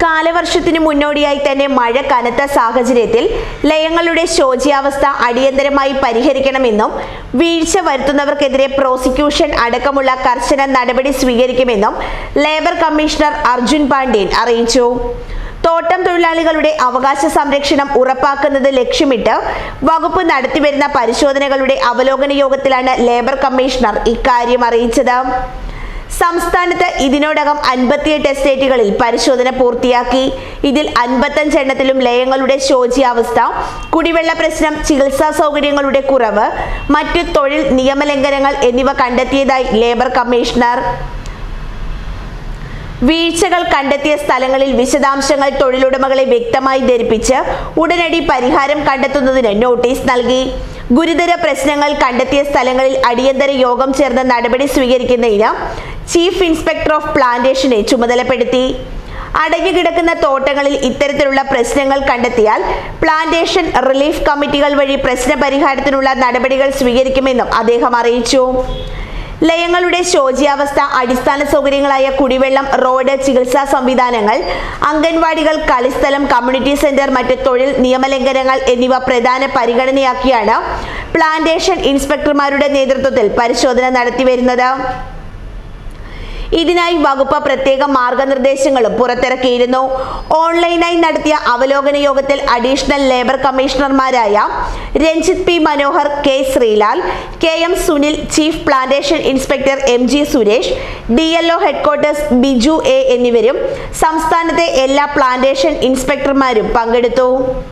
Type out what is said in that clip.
കാലവർഷത്തിന് മുന്നോടിയായി തന്നെ മഴ കനത്ത സാഹചര്യത്തിൽ ലയങ്ങളുടെ ശോച്യാവസ്ഥ അടിയന്തരമായി പരിഹരിക്കണമെന്നും വീഴ്ച വരുത്തുന്നവർക്കെതിരെ പ്രോസിക്യൂഷൻ അടക്കമുള്ള കർശന നടപടി സ്വീകരിക്കുമെന്നും ലേബർ കമ്മീഷണർ അർജുൻ പാണ്ഡ്യൻ അറിയിച്ചു. തോട്ടം തൊഴിലാളികളുടെ അവകാശ സംരക്ഷണം ഉറപ്പാക്കുന്നത് ലക്ഷ്യമിട്ട് വകുപ്പ് നടത്തിവരുന്ന പരിശോധനകളുടെ അവലോകന യോഗത്തിലാണ് ലേബർ കമ്മീഷണർ ഇക്കാര്യം അറിയിച്ചത്. സംസ്ഥാനത്ത് ഇതിനോടകം 58 എസ്റ്റേറ്റുകളിൽ പരിശോധന പൂർത്തിയാക്കി. ഇതിൽ 55 എണ്ണത്തിലും ലയങ്ങളുടെ ശോച്യാവസ്ഥ, കുടിവെള്ള പ്രശ്നം, ചികിത്സാ സൗകര്യങ്ങളുടെ കുറവ്, മറ്റു തൊഴിൽ നിയമലംഘനങ്ങൾ എന്നിവ കണ്ടെത്തിയതായി ലേബർ കമ്മീഷണർ. വീഴ്ചകൾ കണ്ടെത്തിയ സ്ഥലങ്ങളിൽ വിശദാംശങ്ങൾ തൊഴിലുടമകളെ വ്യക്തമായി ധരിപ്പിച്ച് ഉടനടി പരിഹാരം കണ്ടെത്തുന്നതിന് നോട്ടീസ് നൽകി. ഗുരുതര പ്രശ്നങ്ങൾ കണ്ടെത്തിയ സ്ഥലങ്ങളിൽ അടിയന്തര യോഗം ചേർന്ന് നടപടി സ്വീകരിക്കുന്നതിന് ചീഫ് ഇൻസ്പെക്ടർ ഓഫ് പ്ലാന്റേഷനെ ചുമതലപ്പെടുത്തി. അടഞ്ഞുകിടക്കുന്ന തോട്ടങ്ങളിൽ ഇത്തരത്തിലുള്ള പ്രശ്നങ്ങൾ കണ്ടെത്തിയാൽ പ്ലാന്റേഷൻ റിലീഫ് കമ്മിറ്റികൾ വഴി പ്രശ്ന പരിഹാരത്തിനുള്ള നടപടികൾ സ്വീകരിക്കുമെന്നും അദ്ദേഹം അറിയിച്ചു. ലയങ്ങളുടെ ശോച്യാവസ്ഥ, അടിസ്ഥാന സൗകര്യങ്ങളായ കുടിവെള്ളം, റോഡ്, ചികിത്സാ സംവിധാനങ്ങൾ, അംഗൻവാടികൾ, കളിസ്ഥലം, കമ്മ്യൂണിറ്റി സെന്റർ, മറ്റ് തൊഴിൽ നിയമലംഘനങ്ങൾ എന്നിവ പ്രധാന പരിഗണനയാക്കിയാണ് പ്ലാന്റേഷൻ ഇൻസ്പെക്ടർമാരുടെ നേതൃത്വത്തിൽ പരിശോധന നടത്തിവരുന്നത്. ഇതിനായി വകുപ്പ് പ്രത്യേക മാർഗനിർദ്ദേശങ്ങളും പുറത്തിറക്കിയിരുന്നു. ഓൺലൈനായി നടത്തിയ അവലോകന യോഗത്തിൽ അഡീഷണൽ ലേബർ കമ്മീഷണർമാരായ Ranjith P Manohar, K Sreelal, K M Sunil, chief plantation inspector MG Suresh, DLO headquarters Biju A എന്നിവരും സംസ്ഥാനത്തെ എല്ലാ പ്ലാന്റേഷൻ ഇൻസ്പെക്ടർമാരും പങ്കെടുത്തു.